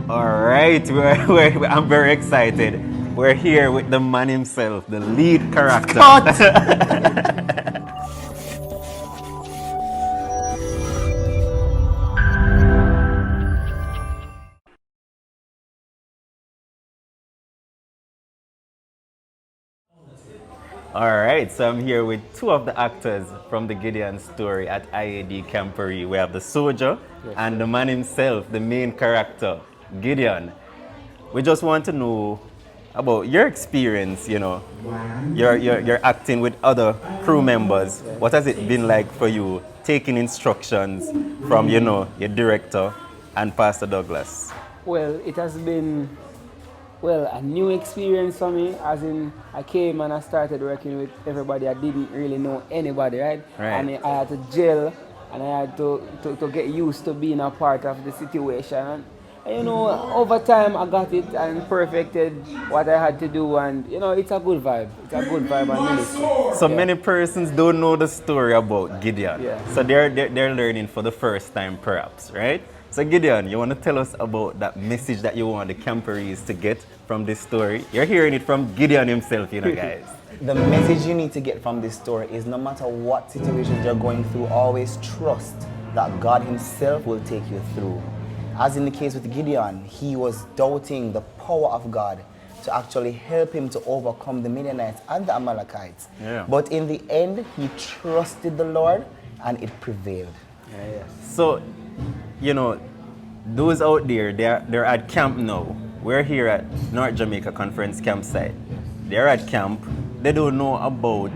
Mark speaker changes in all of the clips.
Speaker 1: All right, I'm very excited. We're here with the man himself, the lead character. All right, so I'm here with two of the actors from the Gideon story at IAD Camporee. We have the soldier and the man himself, the main character, Gideon. We just want to know about your experience, you're acting with other crew members. What has it been like for you taking instructions from, your director and Pastor Douglas?
Speaker 2: Well, it has been a new experience for me. As in, I came and I started working with everybody. I didn't really know anybody, right?
Speaker 1: Right.
Speaker 2: And I had to gel, and I had to get used to being a part of the situation. And over time I got it and perfected what I had to do, and it's a good vibe. It's a good vibe and ministry.
Speaker 1: So many persons don't know the story about Gideon.
Speaker 2: Yeah.
Speaker 1: So they're learning for the first time, perhaps, right? So Gideon, you want to tell us about that message that you want the Camporees to get from this story? You're hearing it from Gideon himself, guys.
Speaker 3: The message you need to get from this story is no matter what situations you're going through, always trust that God himself will take you through. As in the case with Gideon, he was doubting the power of God to actually help him to overcome the Midianites and the Amalekites.
Speaker 1: Yeah.
Speaker 3: But in the end, he trusted the Lord and it prevailed.
Speaker 1: So, those out there, they're at camp now. We're here at North Jamaica Conference campsite. They're at camp. They don't know about,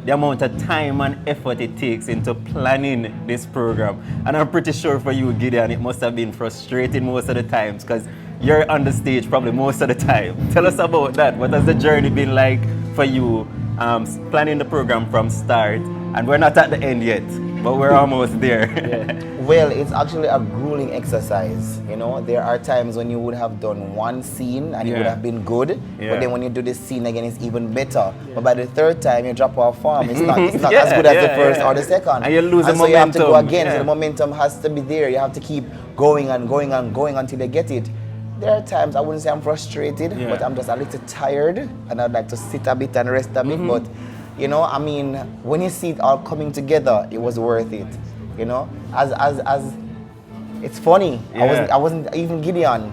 Speaker 1: the amount of time and effort it takes into planning this program. And I'm pretty sure for you, Gideon, it must have been frustrating most of the times because you're on the stage probably most of the time. Tell us about that. What has the journey been like for you planning the program from start? And we're not at the end yet, but we're almost there.
Speaker 3: Well, it's actually a grueling exercise. There are times when you would have done one scene and it would have been good, but then when you do this scene again, it's even better. But by the third time, you drop off form. It's not as good as the first or the second.
Speaker 1: And you lose the
Speaker 3: so you have to go
Speaker 1: momentum.
Speaker 3: again. So the momentum has to be there. You have to keep going and going and going until you get it. There are times I wouldn't say I'm frustrated, but I'm just a little tired and I'd like to sit a bit and rest a bit. But when you see it all coming together, it was worth it. As it's funny. I wasn't even Gideon.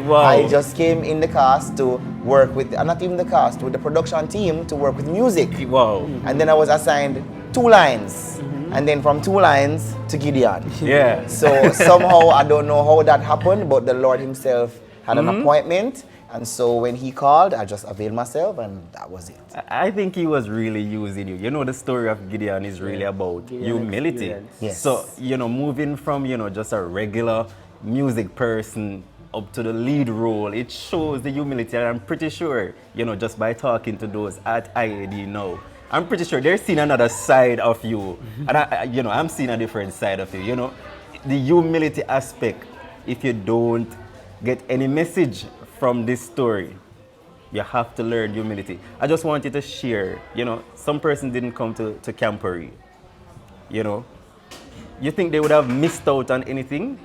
Speaker 1: Wow.
Speaker 3: I just came in the cast to work with, not even the cast, with the production team to work with music.
Speaker 1: Wow.
Speaker 3: And then I was assigned 2 lines. And then from 2 lines to Gideon.
Speaker 1: Yeah.
Speaker 3: So somehow, I don't know how that happened, but the Lord himself had an appointment. And so when he called, I just availed myself and that was it.
Speaker 1: I think he was really using you. The story of Gideon is really about humility.
Speaker 2: Experience.
Speaker 3: Yes.
Speaker 1: So, moving from, just a regular music person up to the lead role, it shows the humility. And I'm pretty sure, just by talking to those at IAD now, I'm pretty sure they're seeing another side of you. And I'm seeing a different side of you. The humility aspect, if you don't get any message from this story, you have to learn humility. I just wanted to share, some person didn't come to Camporee. You think they would have missed out on anything?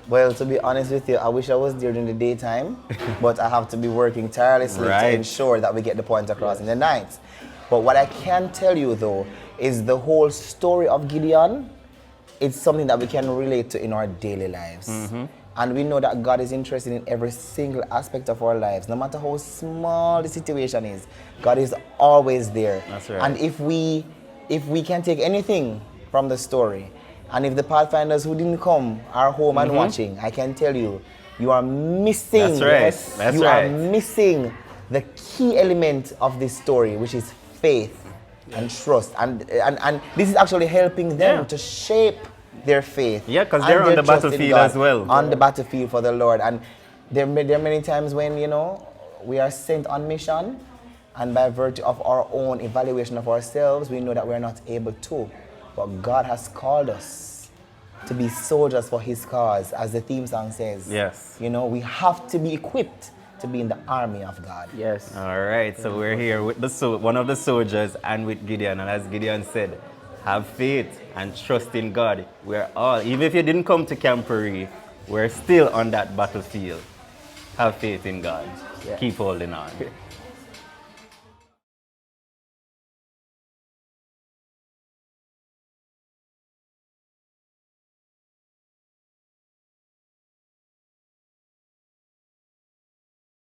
Speaker 3: Well, to be honest with you, I wish I was there during the daytime, but I have to be working tirelessly to ensure that we get the point across in the night. But what I can tell you though, is the whole story of Gideon, it's something that we can relate to in our daily lives. And we know that God is interested in every single aspect of our lives. No matter how small the situation is, God is always there.
Speaker 1: That's right.
Speaker 3: And if we can take anything from the story, and if the Pathfinders who didn't come are home and watching, I can tell you, you are missing.
Speaker 1: That's right. That's
Speaker 3: you
Speaker 1: right.
Speaker 3: are missing the key element of this story, which is faith and trust. And this is actually helping them to shape their faith.
Speaker 1: Yeah, because they're on the battlefield as well.
Speaker 3: On the battlefield for the Lord. And there are many times when, we are sent on mission, and by virtue of our own evaluation of ourselves, we know that we're not able to. But God has called us to be soldiers for his cause, as the theme song says.
Speaker 1: Yes.
Speaker 3: We have to be equipped to be in the army of God.
Speaker 2: Yes.
Speaker 1: All right, so we're here with one of the soldiers and with Gideon. And as Gideon said, have faith and trust in God. We're all, even if you didn't come to Camporee, we're still on that battlefield. Have faith in God.
Speaker 2: Yeah.
Speaker 1: Keep holding on.